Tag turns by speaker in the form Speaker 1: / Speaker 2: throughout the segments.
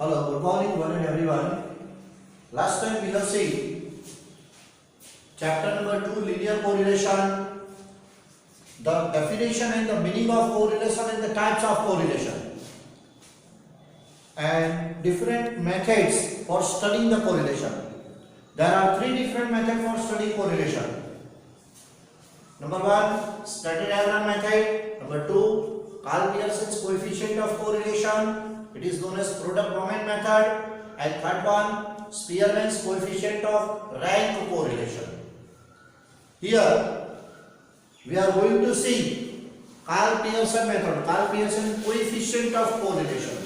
Speaker 1: Hello, good morning one and everyone. Last time we have seen chapter number 2 linear correlation, the definition and the meaning of correlation and the types of correlation and different methods for studying the correlation. There are three different methods for studying correlation. Number 1, static diagram method. Number 2, Karl Pearson's coefficient of correlation. It is known as product moment method. And third one, Spearman's coefficient of rank correlation. Here we are going to see Karl Pearson method, Karl Pearson coefficient of correlation.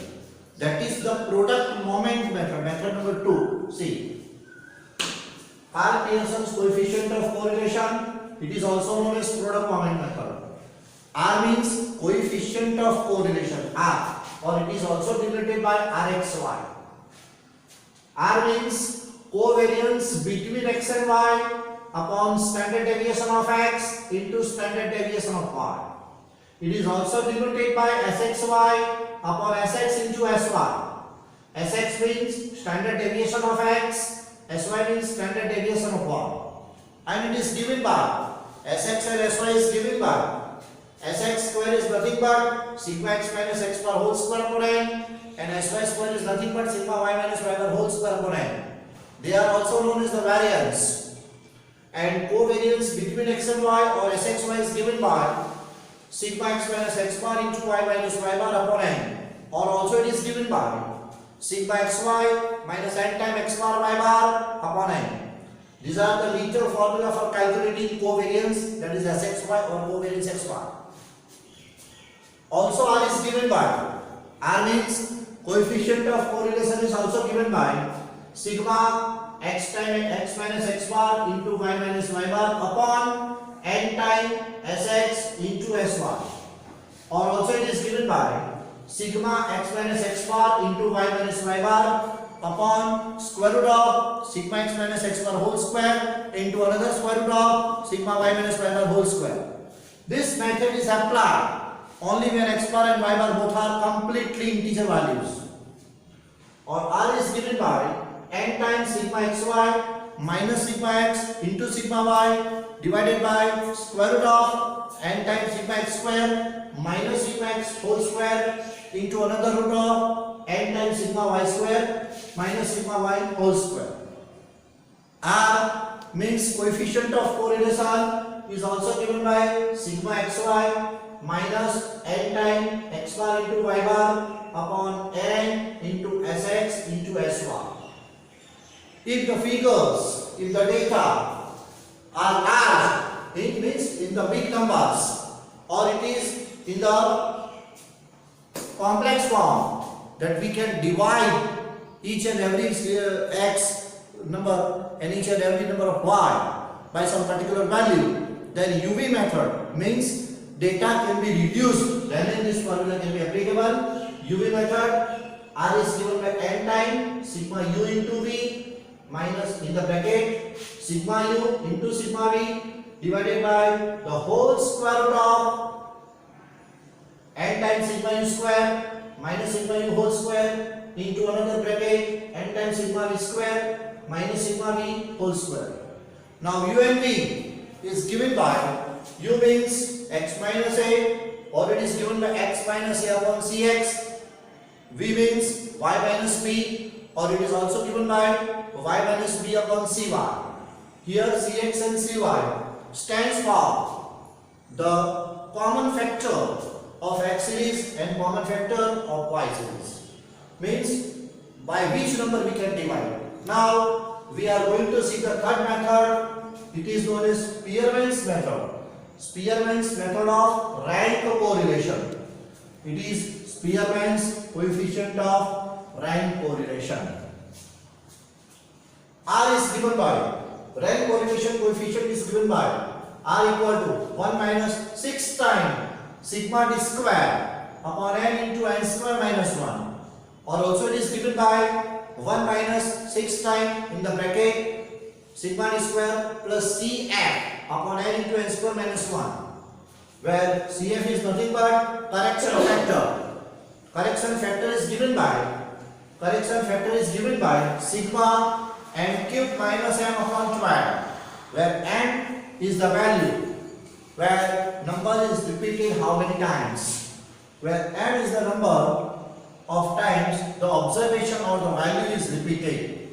Speaker 1: That is the product moment method, method number 2. See, Karl Pearson's coefficient of correlation, it is also known as product moment method. R means coefficient of correlation, R, or it is also denoted by Rxy. R means covariance between x and y upon standard deviation of x into standard deviation of y. It is also denoted by Sxy upon Sx into Sy. Sx means standard deviation of x, Sy means standard deviation of y. And it is given by Sx and Sy is given by Sx square is nothing but sigma x minus x per whole square upon n, and Sy square is nothing but sigma y minus y per whole square upon n. They are also known as the variance. And covariance between x and y or Sxy is given by sigma x minus x bar into y minus y bar upon n, or also it is given by sigma xy minus n times x bar y bar upon n. These are the literal formula for calculating covariance, that is Sxy or covariance x bar. Also R is given by, R means coefficient of correlation is also given by sigma x times x minus x bar into y minus y bar upon n times Sx into Sy, or also it is given by sigma x minus x bar into y minus y bar upon square root of sigma x minus x bar whole square into another square root of sigma y minus y bar whole square. This method is applied only when x bar and y bar both are completely integer values. Or R is given by n times sigma xy minus sigma x into sigma y divided by square root of n times sigma x square minus sigma x whole square into another root of n times sigma y square minus sigma y whole square. R means coefficient of correlation is also given by sigma xy minus n times x bar into y bar upon n into Sx into Sy. If the figures, if the data are large, it means in the big numbers, or it is in the complex form, that we can divide each and every x number and each and every number of y by some particular value, then UV method means data can be reduced, then in this formula can be applicable. UV method, R is given by n times sigma u into v minus in the bracket sigma u into sigma v divided by the whole square root of n times sigma u square minus sigma u whole square into another bracket n times sigma v square minus sigma v whole square. Now u and v is given by, u means x minus a, or it is given by x minus a upon cx. V means y minus b, or it is also given by y minus b upon cy. Here cx and cy stands for the common factor of x series and common factor of y series. Means by which number we can divide. Now we are going to see the third method. It is known as Spearman's method. Spearman's method of rank correlation. It is Spearman's coefficient of rank correlation. R is given by, rank correlation coefficient is given by R equal to 1 minus 6 times sigma d square upon n into n square minus 1. Or also it is given by 1 minus 6 times in the bracket sigma d square plus cf upon n into n square minus 1, where cf is nothing but correction factor. Correction factor is given by correction factor is given by sigma n cube minus m upon 12, where n is the value, where number is repeated how many times, where n is the number of times the observation or the value is repeated.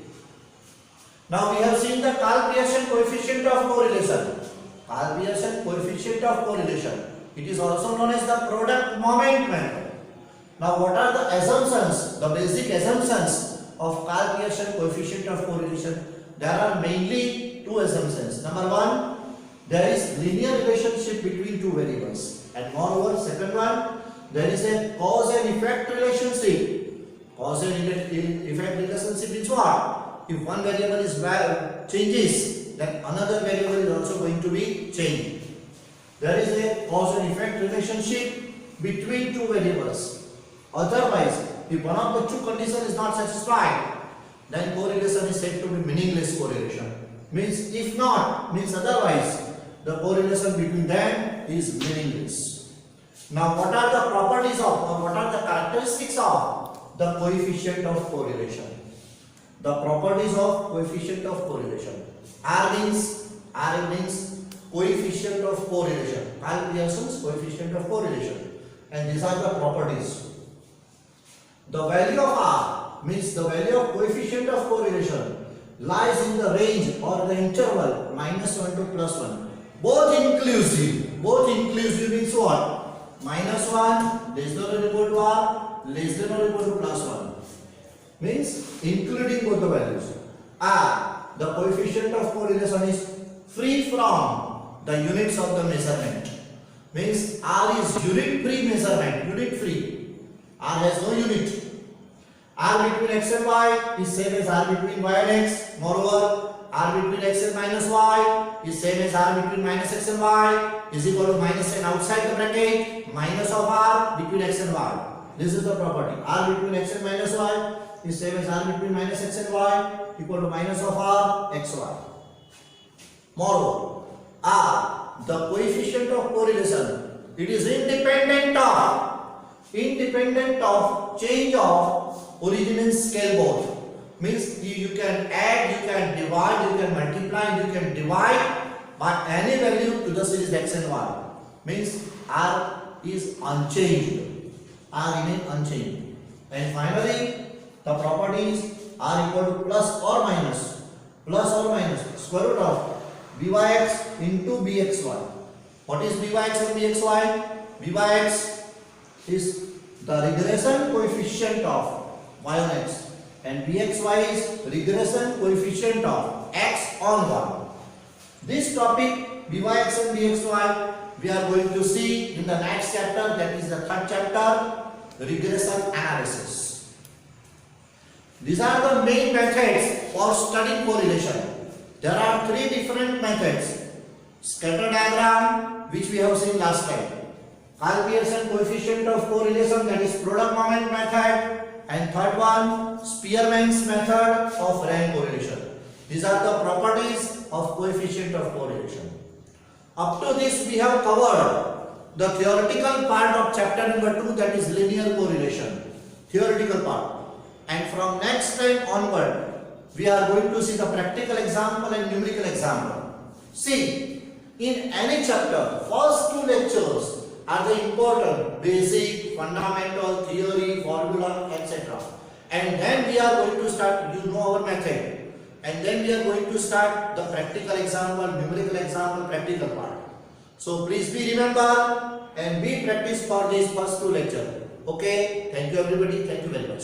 Speaker 1: Now we have seen the Karl-Pearson coefficient of correlation. Karl-Pearson coefficient of correlation. It is also known as the product moment method. Now what are the assumptions, the basic assumptions of Karl-Pearson coefficient of correlation? There are mainly two assumptions. Number one, there is linear relationship between two variables, and moreover, second one, there is a cause and effect relationship. Cause and effect relationship means what? If one variable is changes, then another variable is also going to be changed. There is a cause and effect relationship between two variables. Otherwise, if one of the two conditions is not satisfied, then correlation is said to be meaningless correlation. Means if not, means otherwise, the correlation between them is meaningless. Now what are the properties of, or what are the characteristics of the coefficient of correlation? The properties of coefficient of correlation. R means coefficient of correlation. Karl-Pearson's coefficient of correlation. And these are the properties. The value of R means the value of coefficient of correlation lies in the range or the interval -1 to +1. Both inclusive. Both inclusive means what? -1 less than or equal to R, less than or equal to +1. Means including both the values. R, the coefficient of correlation is free from the units of the measurement. Means R is unit free measurement, unit free. R has no unit. R between x and y is same as R between y and x. Moreover, R between x and -y is same as R between -x and y is equal to -n outside the bracket minus of R between x and y. This is the property. R between x and -y is same as R between -x and y equal to minus of R xy. Moreover, R, the coefficient of correlation, it is independent of change of origin and scale both. Means you can add, you can divide, you can multiply, you can divide by any value to the series x and y. Means R is unchanged. R remains unchanged. And finally, the properties are equal to plus or minus square root of byx into bxy. What is byx and bxy? Byx is the regression coefficient of y on x, and bxy is regression coefficient of x on y. This topic byx and bxy we are going to see in the next chapter, that is the third chapter, regression analysis. These are the main methods for studying correlation. There are three different methods. Scatter diagram, which we have seen last time. Karl-Pearson coefficient of correlation, that is product moment method. And third one, Spearman's method of rank correlation. These are the properties of coefficient of correlation. Up to this we have covered the theoretical part of chapter number 2, that is linear correlation. Theoretical part. And from next time onward, we are going to see the practical example and numerical example. See, in any chapter, first 2 lectures are the important, basic, fundamental, theory, formula, etc. And then we are going to start, you know our method. And then we are going to start the practical example, numerical example, practical part. So please be remember and be practice for these first 2 lectures. Okay, thank you everybody, thank you very much.